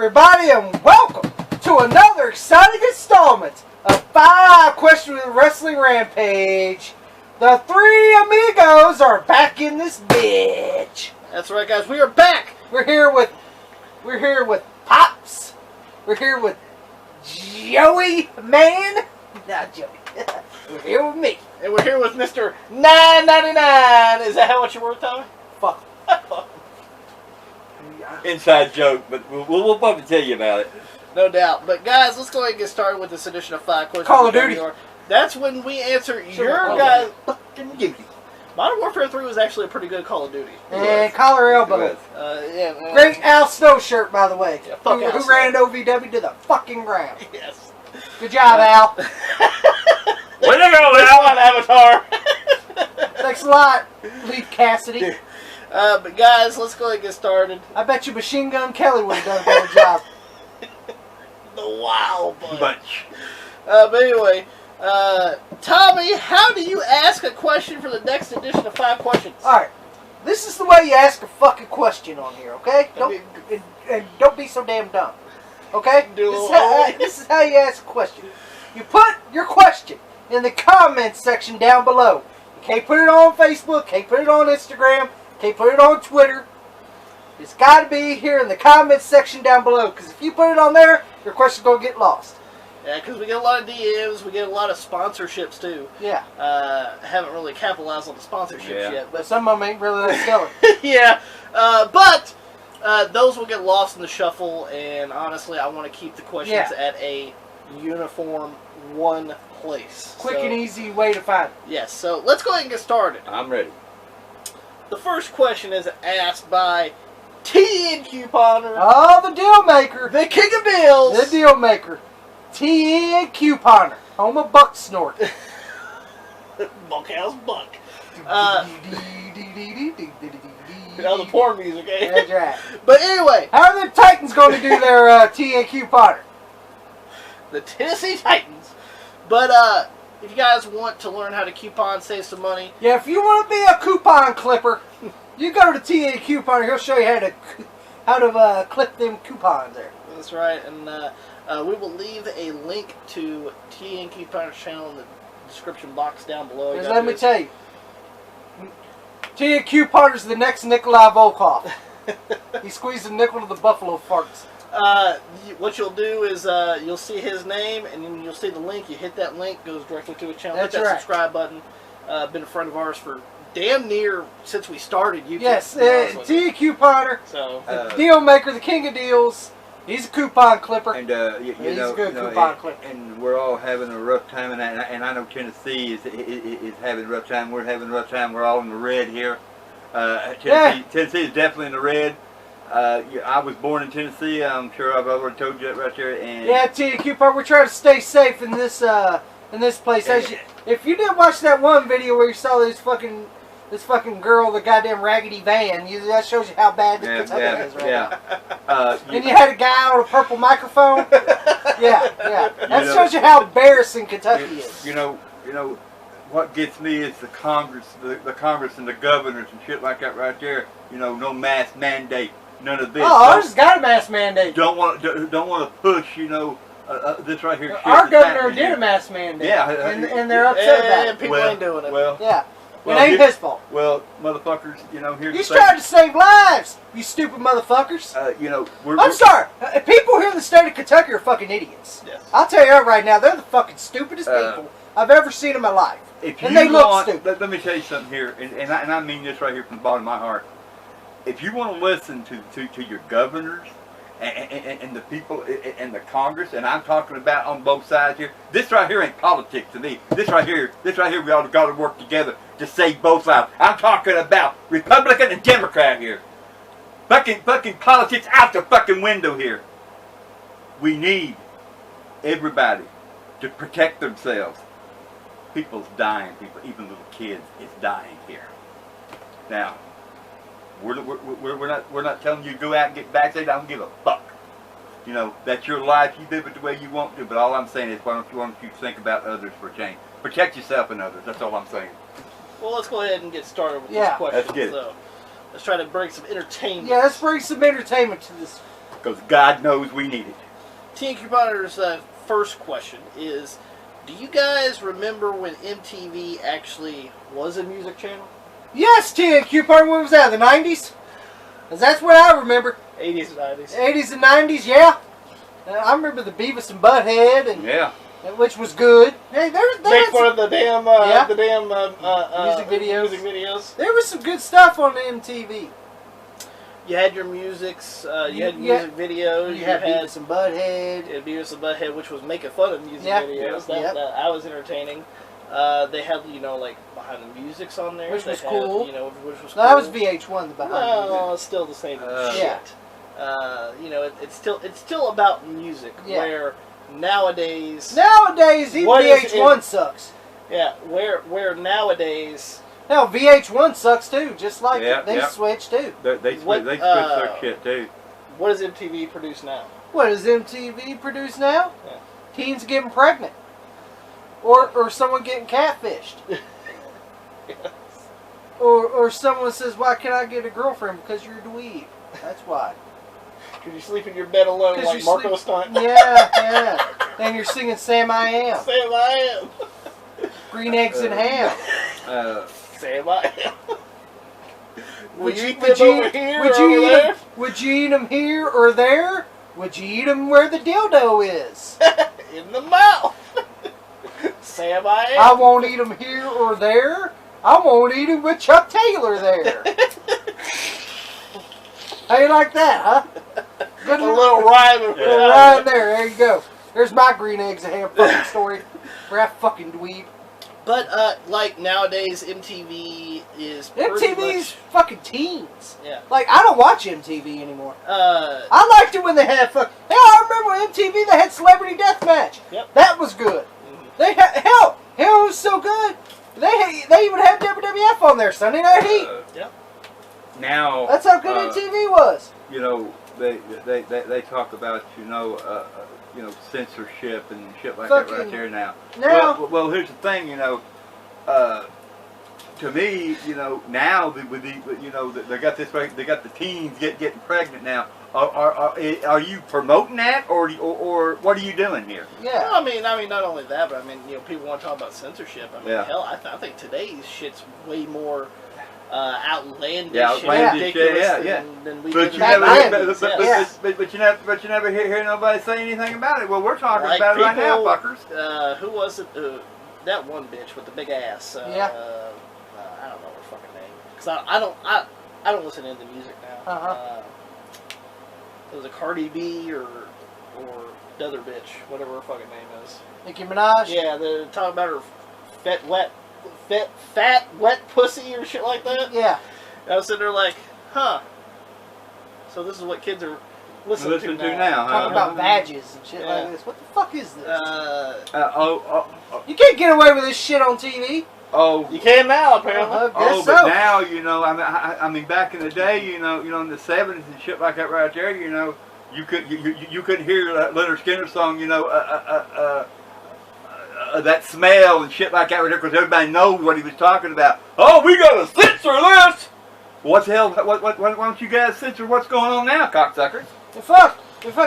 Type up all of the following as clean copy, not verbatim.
everybody, and welcome to another exciting installment of 5 Questions with Wrestling Rampage. The three amigos are back in this bitch. That's right, guys. We are back. We're here with Pops. We're here with Joey Man. Not Joey. We're here with me. And we're here with Mr. 999. Is that how much you worth, Tommy? Fuck. Inside joke, but we'll probably tell you about it. No doubt. But guys, let's go ahead and get started with this edition of 5 Questions. Call of Duty. That's when we answer your guys' fucking duty. Modern Warfare 3 was actually a pretty good Call of Duty. And collar elbow. Yeah, man. Great Al Snow shirt, by the way. Yeah, fuck Al who Snow. ran OVW to the fucking ground. Yes. Good job, Al. Way to go, Al, Avatar. Thanks a lot, Lee Cassidy. But guys, let's go ahead and get started. I bet you Machine Gun Kelly would have done a better job. The Wild Bunch. Bunch. But anyway, Tommy, how do you ask a question for the next edition of 5 Questions? Alright, this is the way you ask a fucking question on here, okay? And don't be so damn dumb, okay? This is how you ask a question. You put your question in the comments section down below. You can't put it on Facebook, can't put it on Instagram, can't put it on Twitter. It's got to be here in the comments section down below, because if you put it on there, your question's going to get lost. Yeah, because we get a lot of DMs, we get a lot of sponsorships too. Yeah. Haven't really capitalized on the sponsorships yet, But some of them ain't really that stellar. yeah, but those will get lost in the shuffle, and honestly, I want to keep the questions at a uniform one place. Quick and easy way to find it. Yes, so let's go ahead and get started. I'm ready. The first question is asked by TN Couponer. Oh, the deal maker. The King of Deals. The deal maker. TN Couponer. Home of Buck Snort. Bunkhouse Buck. The porn music, eh? That's right. But anyway. How are the Titans going to do their TN Couponer? The Tennessee Titans. But, if you guys want to learn how to coupon, save some money. Yeah, if you want to be a coupon clipper, you go to TN Couponer. He'll show you how to clip them coupons there. That's right. And we will leave a link to TN Couponer's channel in the description box down below. Just let me tell you. TN Couponer's the next Nikolai Volkov. He squeezed a nickel to the buffalo farts. What you'll do is you'll see his name, and then you'll see the link. You hit that link, goes directly to a channel. That's hit that right. subscribe button. Been a friend of ours for damn near since we started YouTube. Yes, TN Couponer, so the deal maker, the king of deals. He's a coupon clipper. And he's a good coupon clipper. And we're all having a rough time, and I know Tennessee is having a rough time. We're having a rough time. We're all in the red here. Tennessee is definitely in the red. I was born in Tennessee. I'm sure I've already told you that right there. And yeah, TN Couponer, we're trying to stay safe in this place. If you didn't watch that one video where you saw this fucking girl, the goddamn raggedy van, that shows you how bad this Kentucky is right now. And you had a guy on a purple microphone. That shows you how embarrassing Kentucky is. You know what gets me is the Congress, the Congress and the governors and shit like that right there. No mask mandate. None of this. Oh, ours got a mask mandate. Don't want to push. This right here. Our governor did a mask mandate. Yeah, and they're upset about it. People ain't doing it. Well, it ain't his fault. Well, motherfuckers, here's He's trying to save lives, you stupid motherfuckers. I'm sorry. People here in the state of Kentucky are fucking idiots. Yes. I'll tell you that right now. They're the fucking stupidest people I've ever seen in my life. And they look stupid. Let me tell you something here, and I mean this right here from the bottom of my heart. If you want to listen to your governors and the people and the Congress, and I'm talking about on both sides here, this right here ain't politics to me. This right here, we all got to work together to save both sides. I'm talking about Republican and Democrat here. Fucking politics out the fucking window here. We need everybody to protect themselves. People's dying. Even little kids, is dying here. Now, we're not telling you to go out and get vaccinated. I don't give a fuck. That's your life. You live it the way you want to. But all I'm saying is, why don't you think about others for a change? Protect yourself and others. That's all I'm saying. Well, let's go ahead and get started with this question. Let's get it. So, let's try to bring some entertainment. Yeah, let's bring some entertainment to this Because God knows we need it. TNQ Potter's first question is, do you guys remember when MTV actually was a music channel? Yes, TNQ Potter. When was that? The 90s? 'Cause that's what I remember. 80s and 90s. 80s and 90s, yeah. I remember the Beavis and Butthead, and which was good. Hey, Make fun of the damn music videos. Music videos. There was some good stuff on the MTV. You had your musics. You had music videos. You had Beavis and Butthead. You had Beavis and Butthead, which was making fun of music videos. That I was entertaining. They had like behind the music's on there, which was cool. Which was cool. That was VH1. The behind the music. Well, it's still the same shit. It's still about music. Where nowadays even VH1 sucks. Yeah, where nowadays. Hell, VH1 sucks too. Just like they switch too. They switch their shit too. What does MTV produce now? What does MTV produce now? Yeah. Teens getting pregnant. Or someone getting catfished. Yes. Or someone says, why can't I get a girlfriend? Because you're a dweeb. That's why. Because you sleep in your bed alone like Marco Stunt. Yeah. And you're singing Sam I Am. Sam I Am. Green eggs and ham. Sam I Am. Would you eat them over here or over there? Would you eat them here or there? Would you eat them where the dildo is? In the mouth. Sam I Am. I won't eat them here or there. I won't eat them with Chuck Taylor there. How you like that, huh? Good a little rhyme. A little rhyme there. There you go. There's my green eggs and ham fucking story. For that fucking dweeb. But, like, nowadays, MTV is MTV's fucking teens. Yeah. Like, I don't watch MTV anymore. I liked it when they had Hell, I remember when MTV, they had Celebrity Deathmatch. Yep. That was good. Mm-hmm. They had, hell, it was so good. They even had WWF on there, Sunday Night Heat. Yep. Now... That's how good MTV was. They talk about, censorship and shit like that right there now. Well, here's the thing, to me, now they got this right. They got the teens getting pregnant now. Are you promoting that, or what are you doing here? Yeah. Well, I mean, not only that, but people want to talk about censorship. Hell, I think today's shit's way more outlandish and ridiculous than we did. But you never hear nobody say anything about it. Well, we're talking about it right now, fuckers. Who was it? That one bitch with the big ass. I don't know her fucking name. Because I don't listen to the music now. It was a Cardi B or the other bitch, whatever her fucking name is. Nicki Minaj? Yeah, they're talking about her fat, wet pussy or shit like that. Yeah. I was sitting there like, huh. So this is what kids are listening to now. Talking about badges and shit like this. What the fuck is this? You can't get away with this shit on TV. Oh, you can now apparently. But now I mean, back in the day, in the '70s and shit like that, right there, you couldn't hear that Leonard Skinner song, that smell and shit like that, right there, because everybody knows what he was talking about. Oh, we gotta censor this. What the hell? Why don't you guys censor what's going on now, cocksuckers? Fuck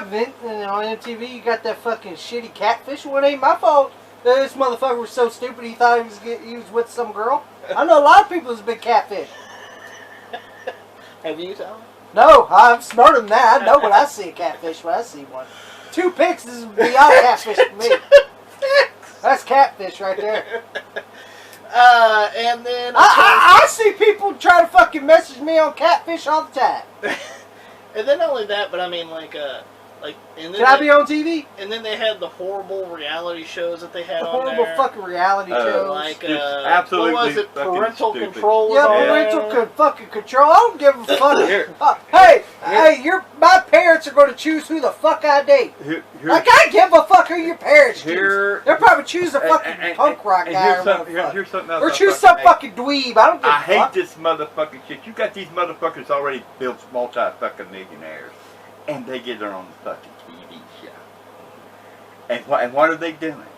Vince, on MTV, you got that fucking shitty catfish. Well, it ain't my fault. This motherfucker was so stupid he thought he was with some girl. I know a lot of people who's been catfish. Have you, Tom? No, I'm smarter than that. I know when I see a catfish when I see one. 2 pics is beyond catfish for me. That's catfish right there. And then I see people try to fucking message me on catfish all the time. And then not only that, but I mean and then can I be on TV? And then they had the horrible reality shows that they had on there. Horrible fucking reality shows. Like, absolutely, what was it? Parental control was on parental fucking control. I don't give a fuck. Hey, my parents are going to choose who the fuck I date. Like, I give a fuck who your parents choose. They'll probably choose a fucking punk rock guy here's something else. Or choose some fucking dweeb. I don't give a fuck. I hate this motherfucking shit. You got these motherfuckers already built multi-fucking millionaires. And they get their own fucking TV show. And what are they doing?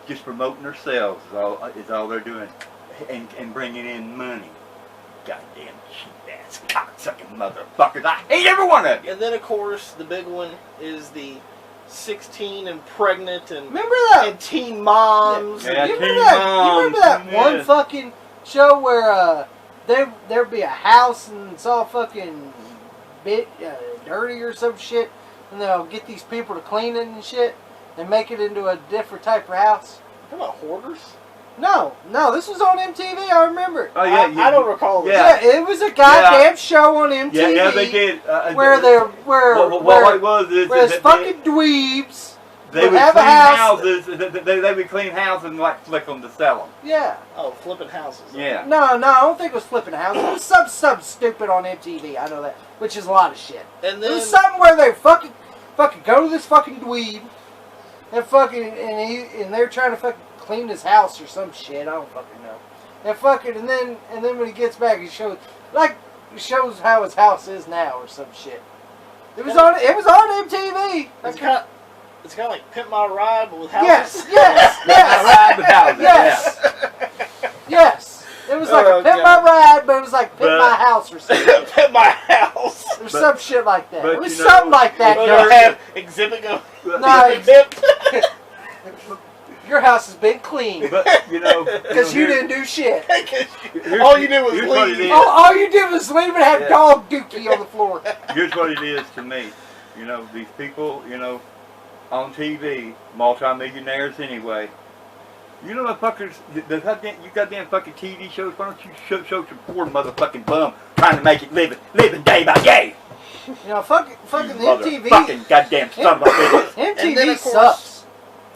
Just promoting themselves is all they're doing, and bringing in money. goddamn cheap-ass, cocksucking motherfuckers. I hate every one of you. And then, of course, the big one is the 16 and pregnant and remember that? And teen moms. Yeah, you teen remember that? moms. You remember that one fucking show where there'd be a house and it's all fucking dirty or some shit, and they'll get these people to clean it and shit and make it into a different type of house. Talking about hoarders? No, this was on MTV. I remember it. Oh yeah, I don't recall this. Yeah, it was a goddamn show on MTV. Yeah, they did. Where what it was is where fucking dweebs they would have clean a house. houses. They would clean houses and like flick them to sell them. Yeah. Oh, flipping houses. Yeah. No, I don't think it was flipping a house. It was something stupid on MTV. I know that, which is a lot of shit. And then it was something where they fucking go to this fucking dweeb and and they're trying to fucking clean his house or some shit. I don't fucking know. And then when he gets back, he shows how his house is now or some shit. It was on MTV. It's kind of like Pimp My Ride, but with houses. Yes. Ride with houses. Yes. Yes. It was like a Pimp My Ride, but it was like Pimp My House or something. Pimp My House. Or some shit like that. It was you know, something like that. You'll have Exhibit go. No, Pimp. your house has been cleaned. But Because you didn't do shit. All you did was leave. All you did was leave and have dog dookie on the floor. Here's what it is to me. These people, on TV, multi-millionaires anyway. You motherfuckers, you goddamn fucking TV shows, why don't you show some poor motherfucking bum trying to make it living day by day? Fucking MTV. Motherfucking goddamn son of a bitch. MTV of sucks.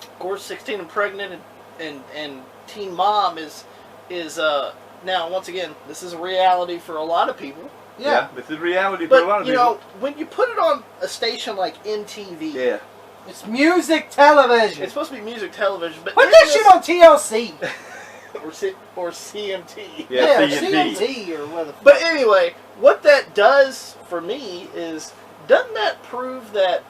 Of course, 16 and pregnant and teen mom is now, once again, this is a reality for a lot of people. Yeah, this is reality for a lot of people. When you put it on a station like MTV, yeah, it's music television. it's supposed to be music television, but put that shit on TLC. or CMT. Yeah, CMT or whatever. But anyway, what that does for me is, doesn't that prove that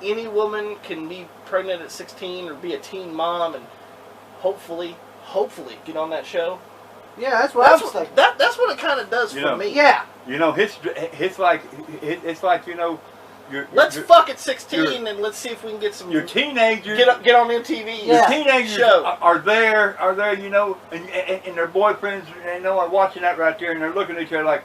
any woman can be pregnant at 16 or be a teen mom and hopefully get on that show? Yeah, that's what I was thinking. That's what it kind of does for me. Yeah. It's like Let's fuck at 16 and let's see if we can get some. Your teenagers get on MTV. Your teenagers show. are there, and their boyfriends, are watching that right there, and they're looking at each other like,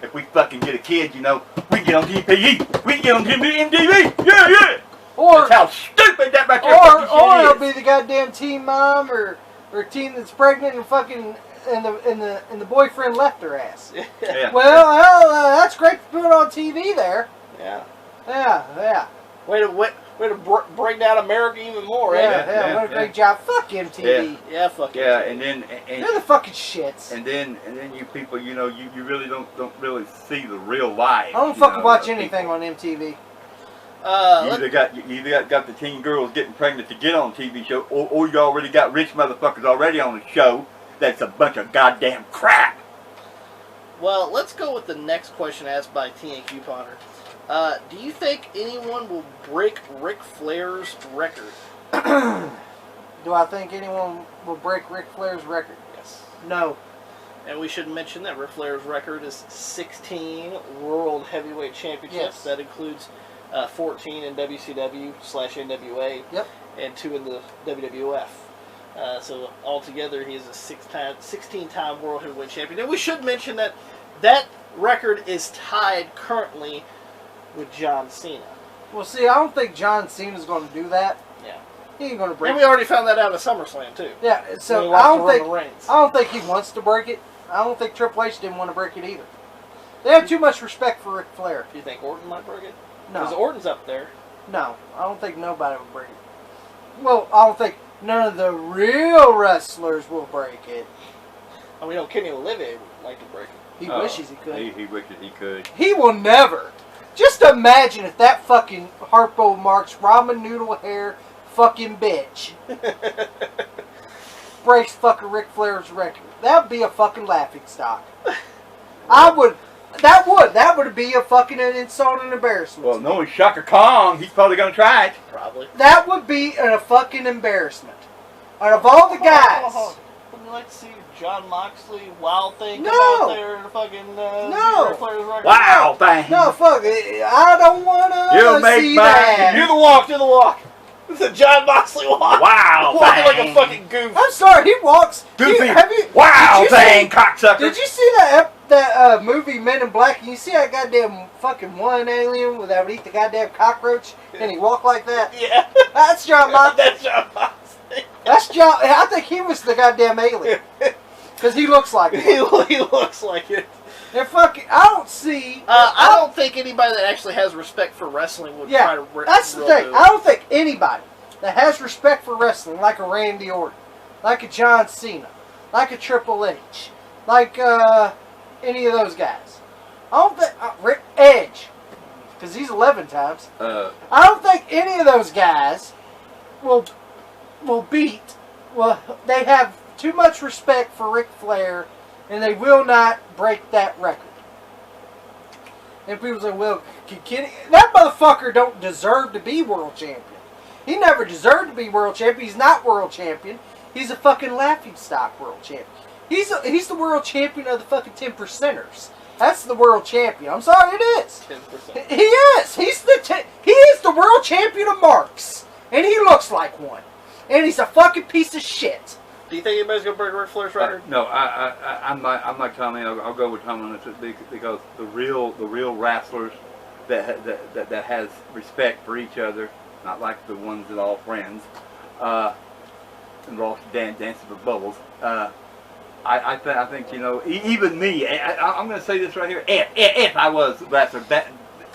if we fucking get a kid, we can get on TV. We can get on MTV. Yeah. Or that's how stupid that right there or it'll be the goddamn teen mom or teen that's pregnant and fucking and the boyfriend left her ass. Yeah. Well, that's great to put on TV there. Yeah. Yeah. Way to break down America even more, Yeah, what a great job. Fuck MTV. Yeah, fuck yeah, MTV. and they're the fucking shits. And then you people, you really don't really see the real life. I don't fucking watch anything on MTV. You either got the teen girls getting pregnant to get on a TV show, or you already got rich motherfuckers already on the show. That's a bunch of goddamn crap. Well, let's go with the next question asked by Tina Couponer. Do you think anyone will break Ric Flair's record? Do I think anyone will break Ric Flair's record? Yes. No. And we should mention that Ric Flair's record is 16 World Heavyweight Championships. Yes. That includes 14 in WCW/NWA. Yep. And 2 in the WWF. So altogether, he is a 16-time World Heavyweight Champion. And we should mention that record is tied currently with John Cena. Well, see, I don't think John Cena's going to do that. Yeah. He ain't going to break it. And we already found that out at SummerSlam, too. Yeah, so I don't think he wants to break it. I don't think Triple H didn't want to break it either. They have too much respect for Ric Flair. Do you think Orton might break it? No. Because Orton's up there. No, I don't think nobody will break it. Well, I don't think none of the real wrestlers will break it. I mean, Kenny Olivier would like to break it. He wishes he could. He wishes he could. He will never. Just imagine if that fucking Harpo Marx ramen noodle hair fucking bitch breaks fucking Ric Flair's record. That would be a fucking laughing stock. That would be a fucking an insult and embarrassment. Well, knowing Shaka Kong, he's probably going to try it. Probably. That would be a fucking embarrassment. Out of all the guys, you like to see John Moxley Wild Thing No. come out there and fucking No. Ric Flair's record? Wow, thing. No, fuck it. I don't want You to make see my- that. Do the walk, do the walk. It's a John Moxley walk. Wow, Walking like a thing. fucking goof. I'm sorry, he walks. Goofy. Have you? Wow, did you thing, see- cocksucker. Did you see that movie Men in Black? You see that goddamn fucking one alien that would eat the goddamn cockroach and he walked like that? Yeah. That's John Moxley. That's John Moxley. That's John. I think he was the goddamn alien because he looks like it. he looks like it. And fucking, I don't see. I don't think anybody that actually has respect for wrestling would try to. That's the thing. I don't think anybody that has respect for wrestling, like a Randy Orton, like a John Cena, like a Triple H, like any of those guys. I don't think Rick Edge, because he's 11 times. I don't think any of those guys will beat. Well, they have too much respect for Ric Flair, and they will not break that record. And people say, well, that motherfucker don't deserve to be world champion. He never deserved to be world champion. He's not world champion. He's a fucking laughingstock world champion. He's the world champion of the fucking 10%ers. That's the world champion. I'm sorry, it is. 10%. He is. He is the world champion of marks, and he looks like one. And he's a fucking piece of shit. Do you think anybody's gonna break Ric Flair's record? No, I'm not Tommy. I'll go with Tommy on this because the real wrestlers that has respect for each other, not like the ones that all friends, and we're all dancing for bubbles. I think even me. I'm going to say this right here. If I was a wrestler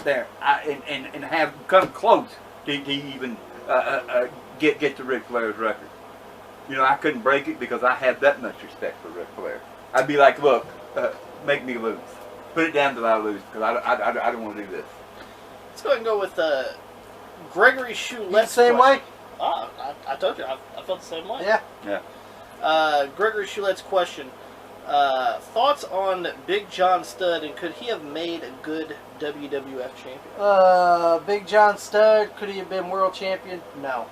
there and have come close to even get to Ric Flair's record. I couldn't break it because I have that much respect for Ric Flair. I'd be like, look, make me lose. Put it down till I lose because I don't want to do this. Let's go ahead and go with Gregory Shoulette's The same way? I told you, I felt the same way. Yeah. Gregory Shoulette's question. Thoughts on Big John Studd, and could he have made a good WWF champion? Big John Studd, could he have been world champion? No.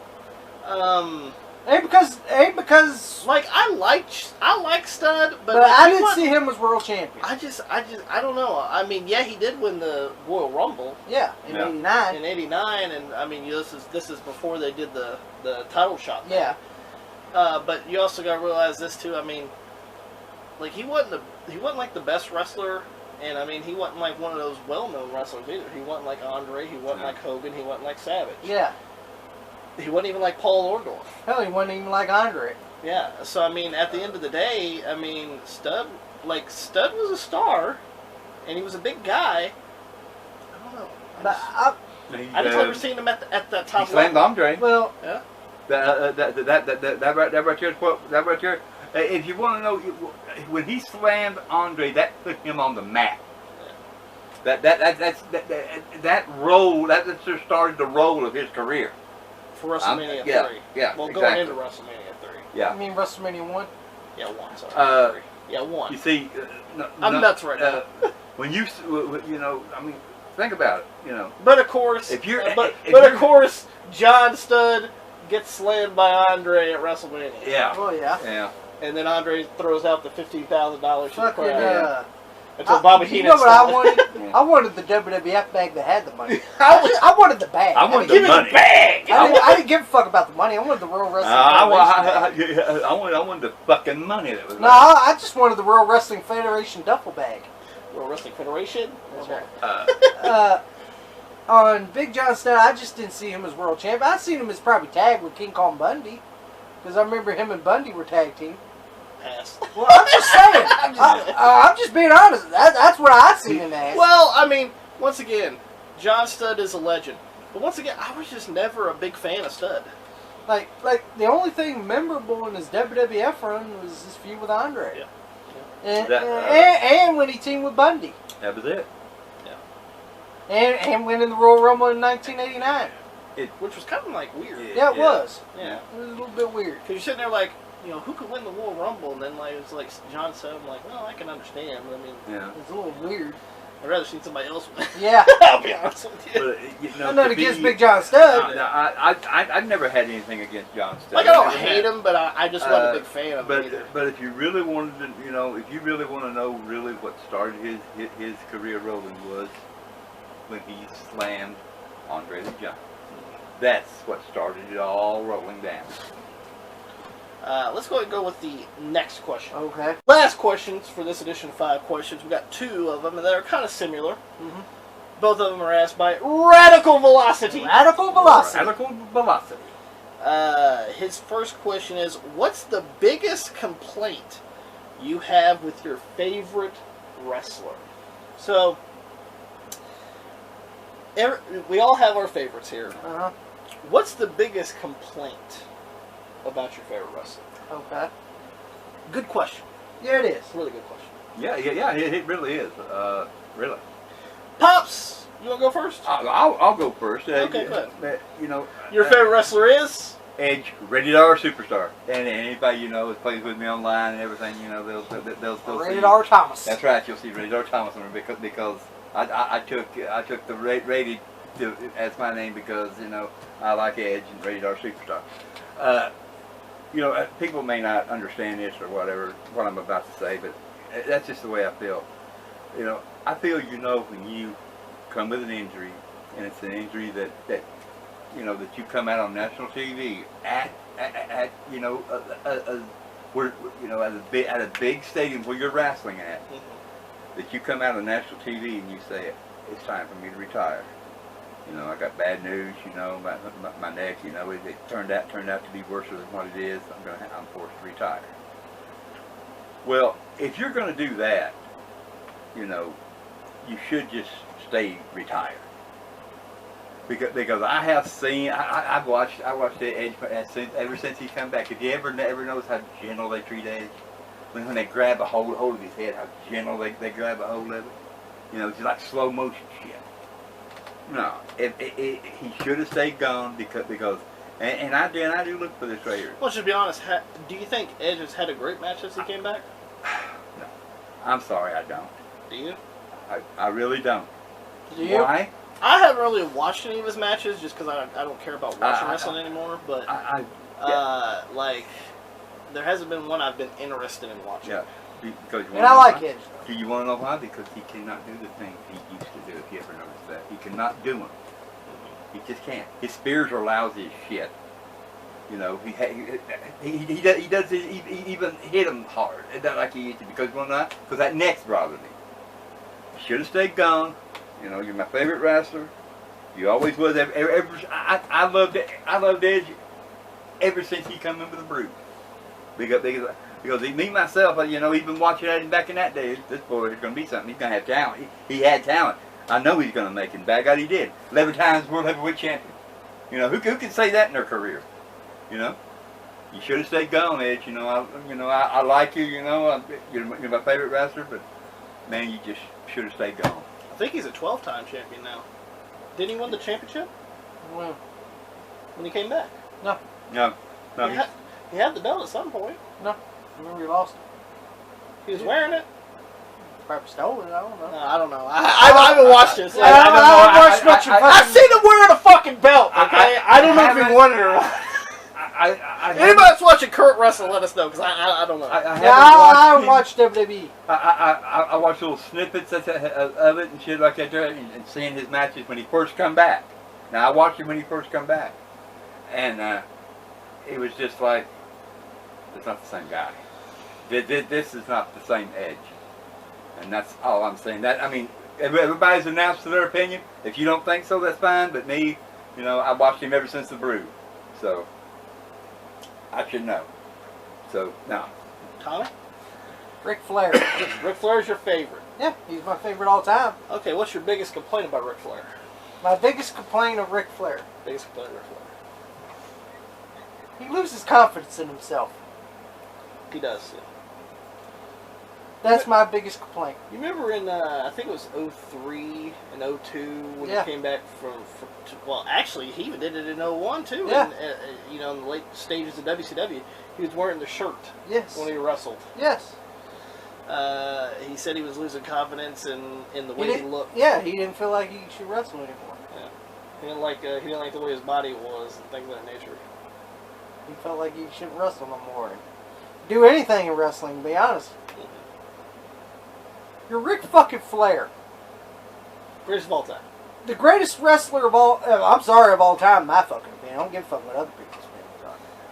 Ain't because like I like Studd, but like, like, I didn't see him as world champion. I don't know. I mean, yeah, he did win the Royal Rumble. Yeah, in '89. In '89, and I mean, this is before they did the title shot. Yeah. But you also got to realize this too. I mean, like he wasn't like the best wrestler, and I mean he wasn't like one of those well-known wrestlers either. He wasn't like Andre. He wasn't like Hogan. He wasn't like Savage. Yeah. He wasn't even like Paul Orndorff. Hell, he wasn't even like Andre. Yeah. So I mean, at the end of the day, I mean Studd was a star, and he was a big guy. I don't know. I just never seen him at that top. He slammed Andre. Well, yeah. That right here. If you want to know, when he slammed Andre, that put him on the map. That role that just started the role of his career. For WrestleMania 3. Yeah. Well, exactly. going into WrestleMania 3. Yeah. I mean WrestleMania 1. Yeah, 1. Sorry. 3. Yeah, 1. You see, I'm nuts right now. when you I mean, think about it. But of course, of course, John Studd gets slammed by Andre at WrestleMania. Yeah. Oh yeah. Yeah. And then Andre throws out the $15,000 to the crowd. Until Bobby Heenan. You know what I wanted? I wanted the WWF bag that had the money. I wanted the bag. I wanted the money. The bag. I didn't give a fuck about the money. I wanted the World Wrestling Federation. I wanted the fucking money that was. No, I just wanted the World Wrestling Federation duffel bag. World Wrestling Federation. That's right. On Big John Studd, I just didn't see him as world champion. I seen him as probably tagged with King Kong Bundy, because I remember him and Bundy were tag team. Pass. Well, I'm just saying. I'm just being honest. That's what I seen him as. Well, I mean, once again, John Studd is a legend. But once again, I was just never a big fan of Studd. Like the only thing memorable in his WWF run was his feud with Andre. Yeah. And when he teamed with Bundy. That was it. Yeah. And winning the Royal Rumble in 1989. Which was kind of like weird. Yeah, it was. Yeah. It was a little bit weird. Because you're sitting there like, who could win the Royal Rumble? And then like it's like John said, I'm like, well, I can understand. But I mean, it's a little weird. I'd rather see somebody else win. Yeah. I'll be honest with you. But, you know, Nothing against Big John Studd. I've never had anything against John Studd. Like, I don't hate him, but I just wasn't a big fan of him either. But if you really wanted to, you know, if you really want to know really what started his career rolling was when he slammed Andre the Giant. That's what started it all rolling down. Let's go ahead and go with the next question. Okay. Last questions for this edition of 5 questions. We got 2 of them, and they're kind of similar. Mm-hmm. Both of them are asked by Radical Velocity. Radical Velocity. Radical Velocity. His first question is, what's the biggest complaint you have with your favorite wrestler? So, we all have our favorites here. Uh-huh. What's the biggest complaint about your favorite wrestler? Okay. Good question. Yeah, it is. Really good question. Yeah, it really is. Really. Pops, you want to go first? I'll go first. Okay, go ahead. You know, your favorite wrestler is? Edge, Rated R Superstar. And anybody you know that plays with me online and everything, you know, they'll Rated R Thomas. That's right. You'll see Rated R Thomas on it because I took the rated as my name because, you know, I like Edge and Rated R Superstar. You know, people may not understand this or whatever, what I'm about to say, but that's just the way I feel. You know, I feel, you know, when you come with an injury, and it's an injury that you know, that you come out on national TV at you know, where, you know, at a big stadium where you're wrestling at, that you come out on national TV and you say, it's time for me to retire. You know, I got bad news. You know, my neck. You know, it turned out to be worse than what it is. I'm forced to retire. Well, if you're going to do that, you know, you should just stay retired. Because I have seen, I've watched Edge ever since he's come back. If you ever notice how gentle they treat Edge, when they grab a hold of his head, how gentle they grab a hold of it. You know, it's like slow motion shit. No, he should have stayed gone because and I do look for this right here. Well, to be honest, do you think Edge has had a great match since he came back? No, I'm sorry, I don't. Do you? I really don't. Do you? Why? I haven't really watched any of his matches just because I don't care about watching wrestling anymore. But like, there hasn't been one I've been interested in watching. Yeah. Because and I like Edge. Do you want to know why? Because he cannot do the things he used to do, if you ever noticed that. He cannot do them. He just can't. His spears are lousy as shit. You know, he doesn't even hit them hard. Not like he used to. Because, well, not, because that neck's bothering me. You should have stayed gone. You know, you're my favorite wrestler. You always was. I loved Edge ever since he come in with the Brood. Because me myself, you know, even watching that back in that day, this boy is going to be something. He's going to have talent. He had talent. I know he's going to make it. By God, he did. 11 times World Heavyweight Champion. You know, who can say that in their career? You know, you should have stayed gone, Edge. You know, I like you. You know, you're my favorite wrestler, but man, you just should have stayed gone. I think he's a 12-time champion now. Didn't he win the championship? Well, when he came back? No. He had the belt at some point. No. Remember he lost it. He was wearing it. Probably stole it. I don't know. I don't know. I haven't watched it. So I haven't watched much of I've seen him wearing a fucking belt. Okay, I don't know if he won it or not. Anybody that's watching Kurt wrestle, let us know because I don't know. I watched WWE. I watched little snippets of it and shit like that, and seeing his matches when he first come back. Now I watched him when he first come back, and it was just like, it's not the same guy. This is not the same Edge, and that's all I'm saying. That, I mean, everybody's announced their opinion. If you don't think so, that's fine. But me, you know, I watched him ever since the Brood, so I should know. So no. Tommy? Ric Flair. Ric Flair's your favorite. Yeah, he's my favorite all time. Okay, what's your biggest complaint about Ric Flair? My biggest complaint of Ric Flair. Biggest complaint of Ric Flair. He loses confidence in himself. He does. Yeah. That's my biggest complaint. You remember in, I think it was 03 and 02 when he came back well, actually, he even did it in 01 too. Yeah. And, you know, in the late stages of WCW, he was wearing the shirt. Yes. When he wrestled. Yes. He said he was losing confidence in the way he looked. Yeah, he didn't feel like he should wrestle anymore. Yeah. He didn't like the way his body was and things of that nature. He felt like he shouldn't wrestle no more. And do anything in wrestling, to be honest. Mm-hmm. You're Ric fucking Flair. Greatest of all time. The greatest wrestler of all... I'm sorry, of all time, in my fucking opinion. I don't give a fuck what other people's opinions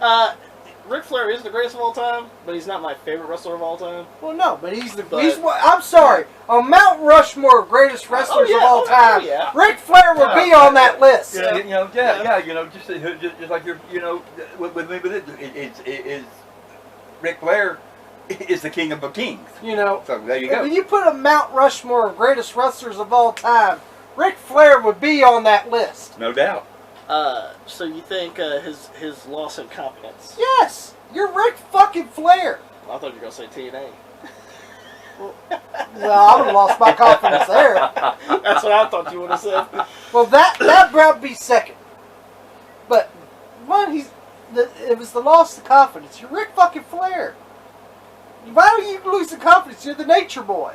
are. Ric Flair is the greatest of all time, but he's not my favorite wrestler of all time. Well, no, but I'm sorry. On Mount Rushmore of greatest wrestlers of all time, Ric Flair would be on that list. Yeah, just like with me with it's Ric Flair is the king of the kings. So there you go. When you put a Mount Rushmore of greatest wrestlers of all time, Ric Flair would be on that list. No doubt. So you think his loss in confidence? Yes, you're Ric fucking Flair. Well, I thought you were gonna say TNA. Well, I would have lost my confidence there. That's what I thought you would have said. Well, that would be second. But one, it was the loss of confidence. You're Ric fucking Flair. Why do you lose the confidence? You're the nature boy.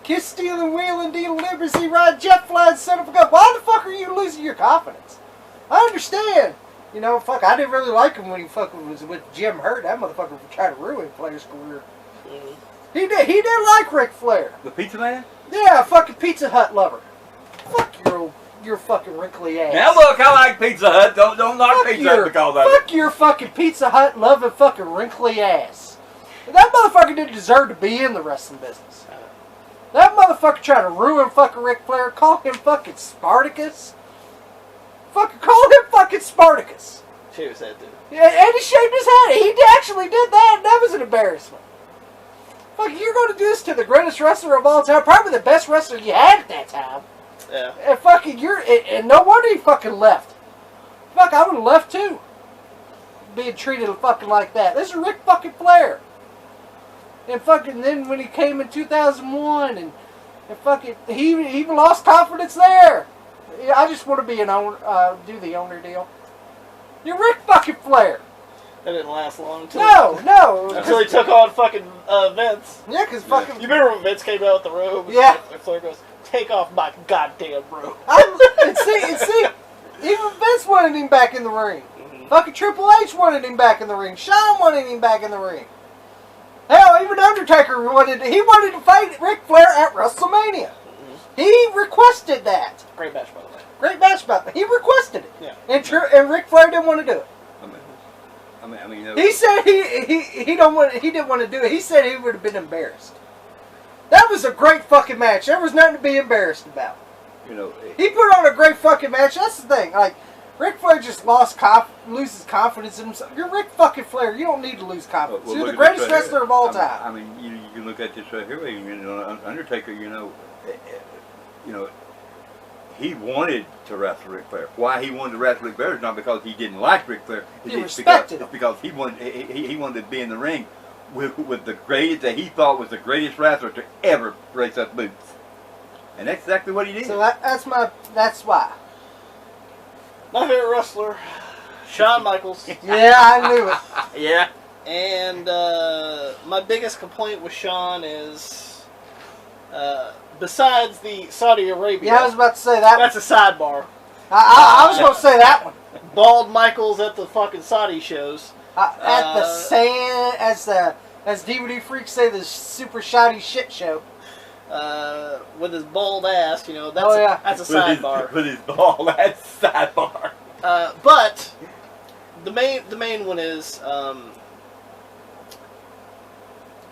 Kiss, stealing, wheeling, dealing, liberty, ride, jet flying, son of a gun. Why the fuck are you losing your confidence? I understand. I didn't really like him when he fucking was with Jim Hurt. That motherfucker was trying to ruin Flair's career. Mm-hmm. He didn't like Ric Flair. The pizza man? Yeah, fucking Pizza Hut lover. Fuck your fucking wrinkly ass. Now look, I like Pizza Hut. Don't knock Pizza Hut because of it. Fuck your fucking Pizza Hut loving fucking wrinkly ass. That motherfucker didn't deserve to be in the wrestling business. That motherfucker tried to ruin fucking Ric Flair. Call him fucking Spartacus. Fucking call him fucking Spartacus. Shave his head, dude. Yeah, and he shaved his head. He actually did that, and that was an embarrassment. Fuck, you're going to do this to the greatest wrestler of all time, probably the best wrestler you had at that time. Yeah. And fucking and no wonder he fucking left. Fuck, I would have left too. Being treated fucking like that. This is Ric fucking Flair. And fucking then when he came in 2001 and fucking he even lost confidence there. I just want to be an owner, do the owner deal. You're Ric fucking Flair. That didn't last long. Until he took on fucking Vince. Yeah, because fucking... You remember when Vince came out with the robe? Yeah. And Flair goes, take off my goddamn robe. And see, even Vince wanted him back in the ring. Mm-hmm. Fucking Triple H wanted him back in the ring. Shawn wanted him back in the ring. Hell, even Undertaker wanted to fight Ric Flair at WrestleMania. Mm-hmm. He requested that. Great match, by the way. Great match, but he requested it. Yeah. And Ric Flair didn't want to do it. I mean, he said he didn't want to do it. He said he would have been embarrassed. That was a great fucking match. There was nothing to be embarrassed about. He put on a great fucking match. That's the thing. Like, Ric Flair just loses confidence in himself. You're Ric fucking Flair. You don't need to lose confidence. You're the greatest wrestler of all time. I mean, you can look at this right here. Undertaker. He wanted to wrestle Ric Flair. Why he wanted to wrestle Ric Flair is not because he didn't like Ric Flair. He respected him. It's because he wanted to be in the ring with the greatest that he thought was the greatest wrestler to ever race up boots. And that's exactly what he did. So that's why. My favorite wrestler, Shawn Michaels. Yeah, I knew it. Yeah. And my biggest complaint with Shawn is, besides the Saudi Arabia. Yeah, I was about to say that. That's a sidebar. I was going to say that one. Bald Michaels at the fucking Saudi shows. At the sand, as DVD freaks say, the super shoddy shit show. With his bald ass, that's that's a sidebar. With his bald ass sidebar. But the main one is,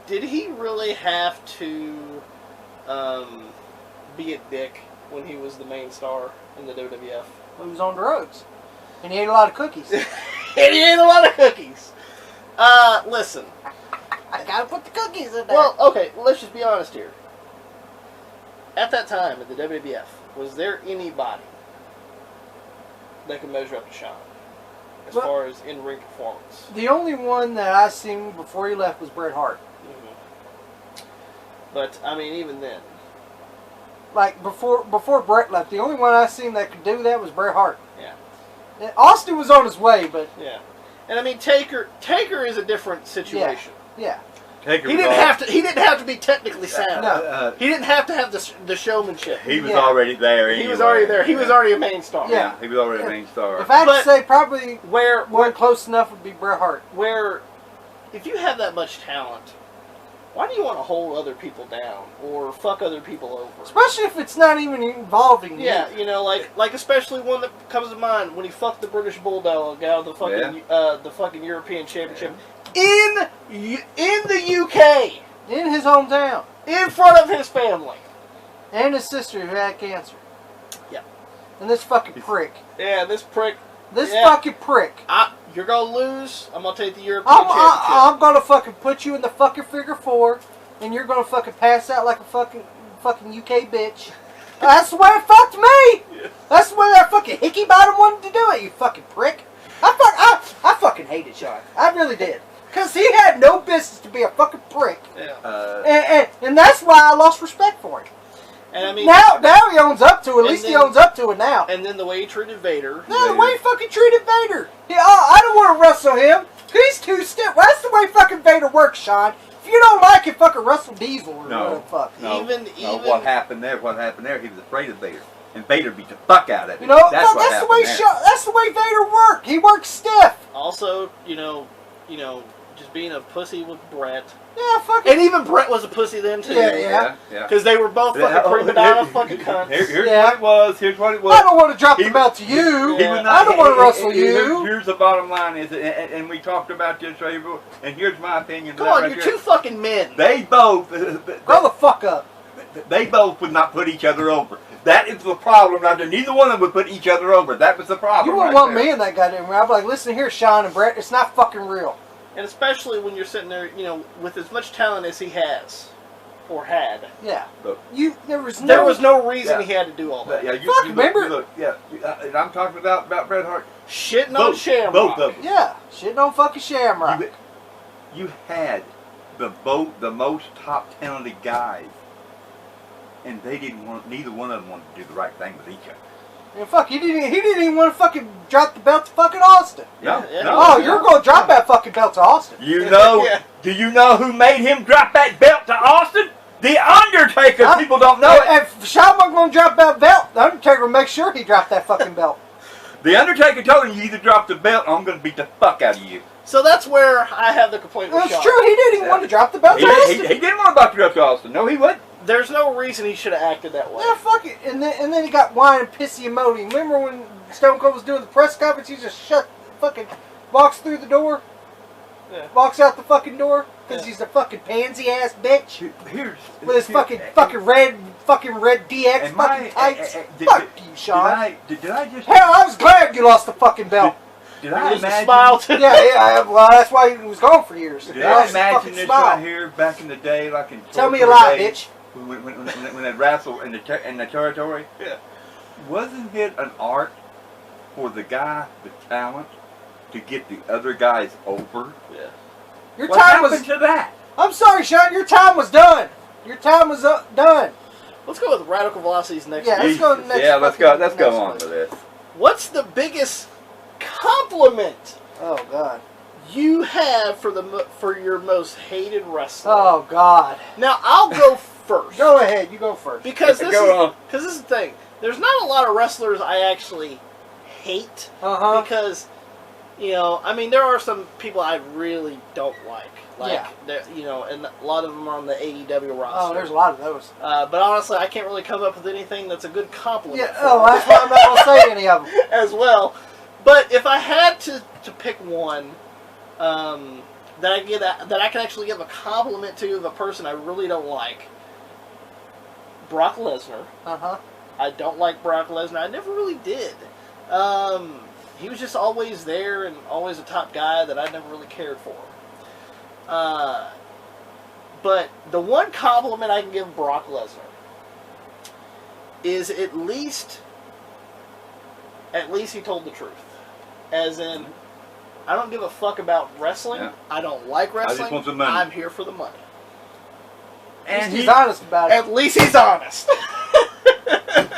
did he really have to be a dick when he was the main star in the WWF? Well, he was on drugs. And he ate a lot of cookies. Listen. I gotta put the cookies in there. Well, okay, let's just be honest here. At that time, in the WWF, was there anybody that could measure up to Shawn as far as in-ring performance? The only one that I seen before he left was Bret Hart. Mm-hmm. But, I mean, even then. Like, before Bret left, the only one I seen that could do that was Bret Hart. Yeah. And Austin was on his way, but... Yeah. And, I mean, Taker is a different situation. Yeah. Taker He didn't have to. He didn't have to be technically sound. No. He didn't have to have the showmanship. He was already there. Anyway. He was already there. He was already a main star. Yeah, he was already a main star. If I had to say, probably where close enough would be Bret Hart. Where, if you have that much talent, why do you want to hold other people down or fuck other people over? Especially if it's not even involving you. Yeah, you know, like especially one that comes to mind when he fucked the British Bulldog out of the fucking European Championship in the UK, in his hometown, in front of his family and his sister who had cancer. Yeah, and this fucking prick. Yeah, this prick. This fucking prick. You're gonna lose. I'm gonna take the European Championship. I'm gonna fucking put you in the fucking figure 4, and you're gonna fucking pass out like a fucking UK bitch. That's the way it fucked me. Yeah. That's the way that fucking hickey bottom wanted to do it. You fucking prick. I fucking hated Shawn. I really did. Cause he had no business to be a fucking prick. Yeah. And that's why I lost respect for him. And I mean, now he owns up to it. At least he owns up to it now. And then the way he treated Vader. No, the way he fucking treated Vader. I don't want to wrestle him. He's too stiff. Well, that's the way fucking Vader works, Shawn. If you don't like it, fucking wrestle Diesel or whatever the fuck. No, what happened there, he was afraid of Vader. And Vader beat the fuck out of him. You know, that's the way Vader worked. He worked stiff. Also, you know, just being a pussy with Bret. Yeah, fucking. And even Bret was a pussy then too. Yeah. Because they were both fucking prima donna fucking cunts. Here's what it was. I don't want to drop the belt to you. I don't want to wrestle you. Here's the bottom line is, and we talked about this right here, and here's my opinion. Come on, you're two fucking men. They both. Grow the fuck up. They both would not put each other over. That is the problem. Neither one of them would put each other over. That was the problem. You wouldn't want me in that goddamn room. I'd be like, listen here, Shawn and Bret, it's not fucking real. And especially when you're sitting there, you know, with as much talent as he has, or had. Yeah. Look, there was no reason he had to do all that. Yeah, remember? Look, and I'm talking about Bret Hart. Shitting on Shamrock. Both of them. Yeah, shitting on fucking Shamrock. You had the most top talented guys, and neither one of them wanted to do the right thing with each other. And fuck, he didn't even want to fucking drop the belt to fucking Austin. No. You're going to drop that fucking belt to Austin. You know, do you know who made him drop that belt to Austin? The Undertaker. People don't know it. If Shawn wasn't going to drop that belt, the Undertaker would make sure he dropped that fucking belt. The Undertaker told him, you either drop the belt or I'm going to beat the fuck out of you. So that's where I have the complaint with Shawn. It's true, he didn't even want to drop the belt to Austin. He didn't want to drop the belt to Austin. No, he wouldn't. There's no reason he should have acted that way. Yeah, fuck it. And then he got whining, pissy, and moody. Remember when Stone Cold was doing the press conference? He just walks through the door, walks out the fucking door, because he's a fucking pansy ass bitch with his fucking red DX fucking tights. Fuck you, Shawn. Did I just? Hell, I was glad you lost the fucking belt. Did I imagine? Smile too. Well, that's why he was gone for years. Did I imagine this right here back in the day, like in Tell me a lie, bitch. When they wrestled in the territory? Yeah. Wasn't it an art for the guy with talent to get the other guys over? Yeah. What happened to that? I'm sorry, Shawn. Your time was done. Your time was done. Let's go with Radical Velocity's next. Yeah, let's go next. Yeah, let's go on with this. What's the biggest compliment? Oh God. You have for your most hated wrestler? Oh God. Now I'll go first. Go ahead. You go first. Because this is the thing. There's not a lot of wrestlers I actually hate. Because, you know, I mean, there are some people I really don't like. You know, and a lot of them are on the AEW roster. Oh, there's a lot of those. But honestly, I can't really come up with anything that's a good compliment. Yeah. Oh, that's why I'm not gonna say any of them as well. But if I had to pick one that I can actually give a compliment to of a person I really don't like, Brock Lesnar. I don't like Brock Lesnar. I never really did. He was just always there and always a top guy that I never really cared for. But the one compliment I can give Brock Lesnar is at least he told the truth. As in, I don't give a fuck about wrestling. Yeah. I don't like wrestling. I just want the money. I'm here for the money. And he's honest about it. At least he's honest.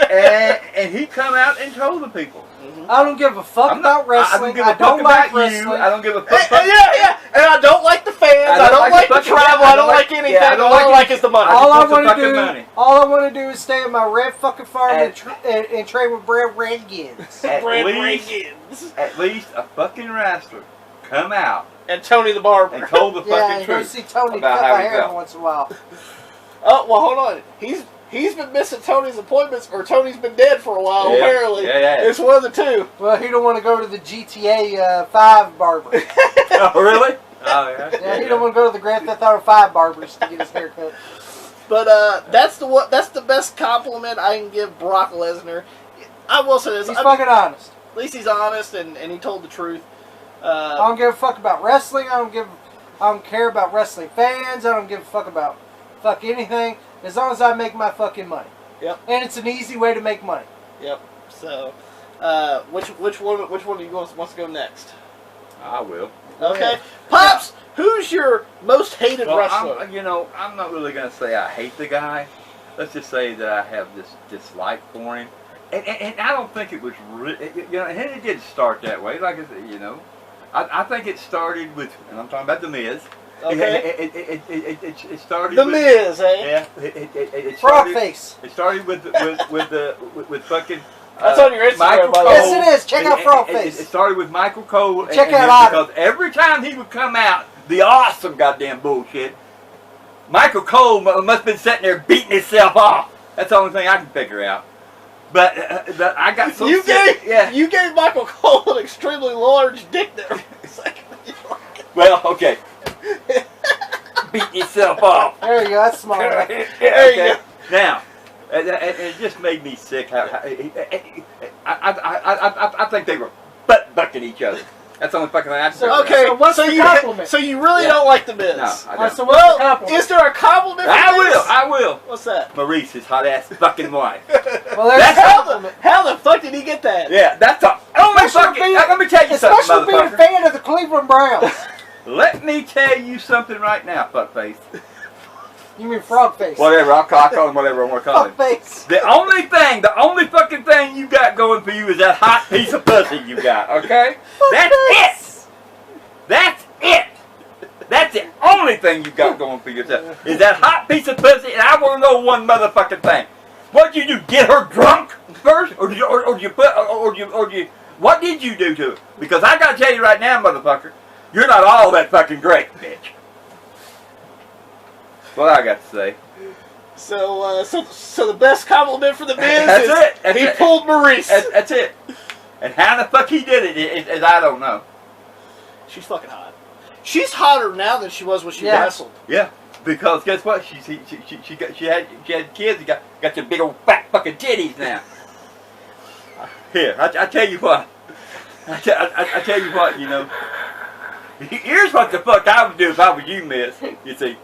and he come out and told the people. I don't give a fuck about wrestling. I don't like wrestling. I don't give a fuck. Yeah. And I don't like the fans. I don't like the travel. I don't like anything. Yeah, all I like is the money. All I want to do is stay in my red fucking farm and train with Brad Reagans. At least a fucking wrestler come out and Tony the Barber and told the fucking go truth see Tony about cut how my he hair felt. once in a while. Oh well, hold on. He's been missing Tony's appointments, or Tony's been dead for a while. Yeah. Apparently, It's one of the two. Well, he don't want to go to the GTA 5 barber. Oh really? Oh yeah. Yeah, he don't want to go to the Grand Theft Auto 5 barbers to get his hair cut. But that's the best compliment I can give Brock Lesnar. I will say this: he's fucking honest. At least he's honest, and he told the truth. I don't give a fuck about wrestling. I don't care about wrestling fans. I don't give a fuck about anything. As long as I make my fucking money. Yep. And it's an easy way to make money. Yep. So, which one do you wants to go next? I will. Okay. Pops, who's your most hated wrestler? I'm not really going to say I hate the guy. Let's just say that I have this dislike for him. And I don't think it was and it did start that way. Like I said, I think it started with, and I'm talking about The Miz. Okay. It started The with, Miz, eh? Yeah. It Frog started, face. It started with fucking. That's on your Instagram, Michael by the way. Yes, it is. Check out Frog Face. It started with Michael Cole. Check out Otter. Because every time he would come out, the awesome goddamn bullshit, Michael Cole must have been sitting there beating himself off. That's the only thing I can figure out. But I got so you sick. You gave Michael Cole an extremely large dick there. Well, okay. Beat yourself off. There you go. That's smart. There you go. Now, it just made me sick. I think they were butt bucking each other. That's the only fucking thing I can say. Okay, so what's the compliment? So you really don't like The Miz? No, I don't. So what's the compliment? Is there a compliment? I will. What's that? Maurice's hot ass fucking wife. Well, there's a compliment. How the fuck did he get that? Yeah, that's the only fucking. Let me tell you something, especially being a motherfucker. fan of the Cleveland Browns. Let me tell you something right now, fuckface. You mean frog face? Whatever, I'll call him whatever I want to call him. Frog face. The only fucking thing you got going for you is that hot piece of pussy you got, okay? That's it! That's it! That's the only thing you got going for yourself. Is that hot piece of pussy, and I want to know one motherfucking thing. What did you do? Get her drunk first? Or what did you do to her? Because I gotta tell you right now, motherfucker, you're not all that fucking great, bitch. What I got to say. So the best compliment for The Miz That's is it. Pulled Maurice. That's it. And how the fuck he did it is I don't know. She's fucking hot. She's hotter now than she was when she wrestled. Yeah, because guess what? She had kids. You got your big old fat fucking titties now. Here, I tell you what. I tell you what. Here's what the fuck I would do if I was you, Miss. You see.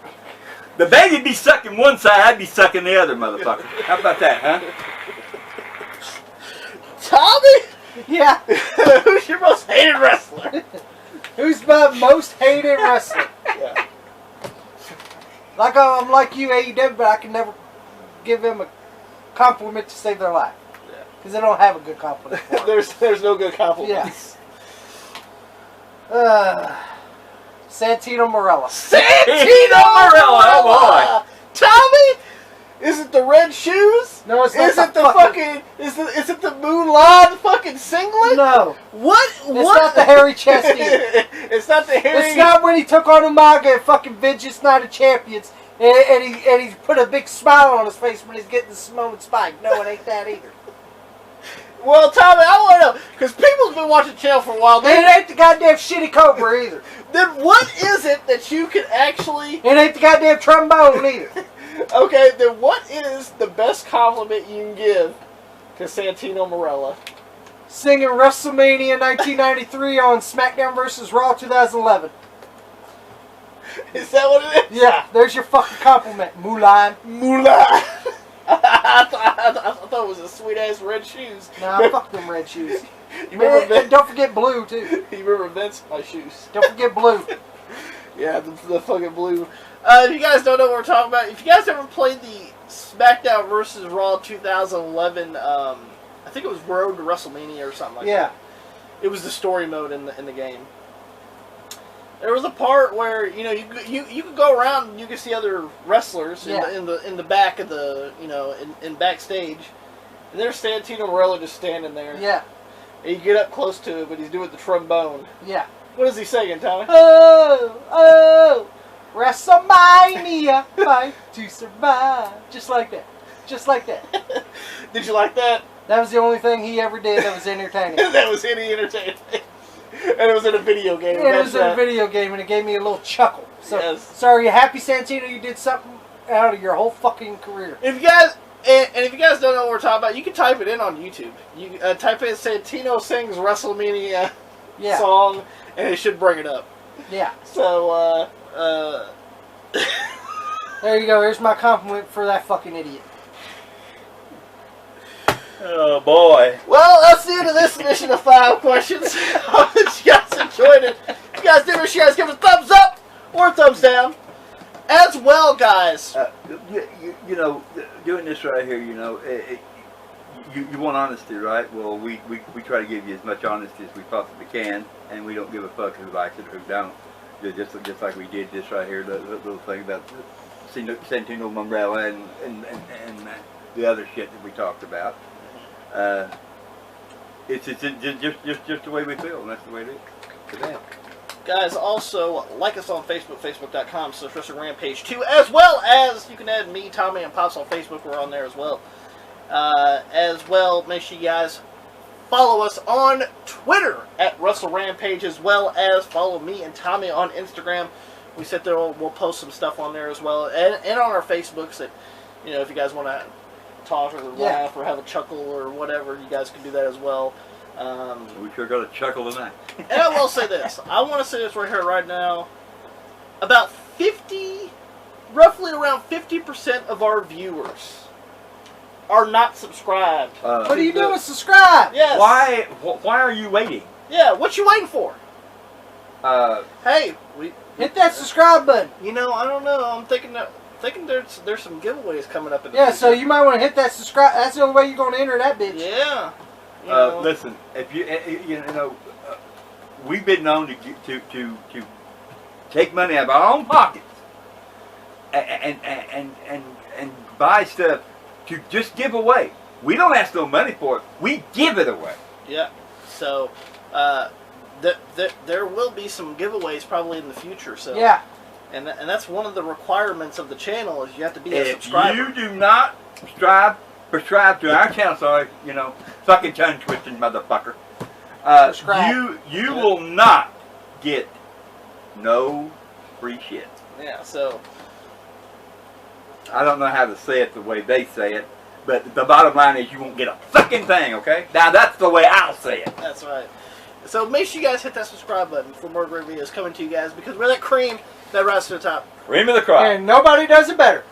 The baby'd be sucking one side, I'd be sucking the other, motherfucker. How about that, huh? Tommy? Yeah. Who's your most hated wrestler? Who's my most hated wrestler? Yeah. Like I'm like you, AEW, but I can never give them a compliment to save their life. Because they don't have a good compliment. There's no good compliments. Yeah. Santino Marella. Santino Marella! Oh boy! Tommy? Is it the red shoes? No, it's not. Is it the fucking? Is it the Mulan fucking singlet? No. What? It's not the hairy chest either. It's not the hairy. It's not when he took on Umaga and fucking Vengeance Night of Champions and he put a big smile on his face when he's getting the Simone Spike. No, it ain't that either. Well, Tommy, I want to know, because people's been watching the channel for a while. It ain't the goddamn shitty Cobra either. Then what is it that you can actually... It ain't the goddamn trombone either. Okay, then what is the best compliment you can give to Santino Marella? Singing WrestleMania 1993 on SmackDown vs. Raw 2011. Is that what it is? Yeah, there's your fucking compliment, Mulan. Mulan. I thought it was a sweet-ass red shoes. Nah, fuck them red shoes. You remember Vince? And don't forget blue, too. You remember Vince? My shoes. Don't forget blue. Yeah, the fucking blue. If you guys don't know what we're talking about, if you guys ever played the SmackDown vs. Raw 2011 I think it was Road to WrestleMania or something like Yeah. that. It was the story mode in the game. There was a part where you could go around and you could see other wrestlers in the back of the in backstage, and there's Santino Marella just standing there. Yeah. And you get up close to him, but he's doing the trombone. Yeah. What is he saying, Tommy? Oh, WrestleMania, fight to survive. Just like that. Just like that. Did you like that? That was the only thing he ever did that was entertaining. That was any entertaining. And it was in a video game. Yeah, it was in a video game, and it gave me a little chuckle. So, sorry, happy Santino, you did something out of your whole fucking career. If you guys, and if you guys don't know what we're talking about, you can type it in on YouTube. You type in Santino sings WrestleMania song, and it should bring it up. Yeah. So, there you go. Here's my compliment for that fucking idiot. Oh, boy. Well, that's the end of this edition of 5 Questions. I hope that you guys enjoyed it. If you guys did, make sure you guys give it a thumbs up or a thumbs down. As well, guys. Doing this right here, you want honesty, right? Well, we try to give you as much honesty as we possibly can, and we don't give a fuck who likes it or who don't. Just like we did this right here, the little thing about Santino Marella and the other shit that we talked about. It's just the way we feel, and that's the way it is today. Guys, also like us on Facebook, facebook.com/WrestlingRampage 2, as well as you can add me, Tommy, and Pops on Facebook. We're on there as well. As well, make sure you guys follow us on Twitter at WrestleRampage, as well as follow me and Tommy on Instagram. We sit there, we'll post some stuff on there as well, and on our Facebooks. That if you guys want to talk or laugh or have a chuckle or whatever, you guys can do that as well. We sure got a chuckle tonight. And I will say this. I want to say this right here, right now. Roughly around 50% of our viewers are not subscribed. What are you doing? Subscribe! Yes. Why are you waiting? Yeah, what you waiting for? Hey, hit that subscribe button. I don't know. I'm thinking there's some giveaways coming up in the future. So you might want to hit that subscribe. That's the only way you're going to enter that bitch. Yeah. Listen, if we've been known to take money out of our own pockets and buy stuff to just give away. We don't ask no money for it. We give it away. Yeah. So there will be some giveaways probably in the future. So yeah. And that's one of the requirements of the channel is you have to be a subscriber. If you do not subscribe to our channel, fucking tongue twisting motherfucker, you will not get no free shit. Yeah, so I don't know how to say it the way they say it, but the bottom line is you won't get a fucking thing, okay? Now that's the way I'll say it. That's right. So make sure you guys hit that subscribe button for more great videos coming to you guys, because we're that cream that rises to the top. Cream of the crop. And nobody does it better.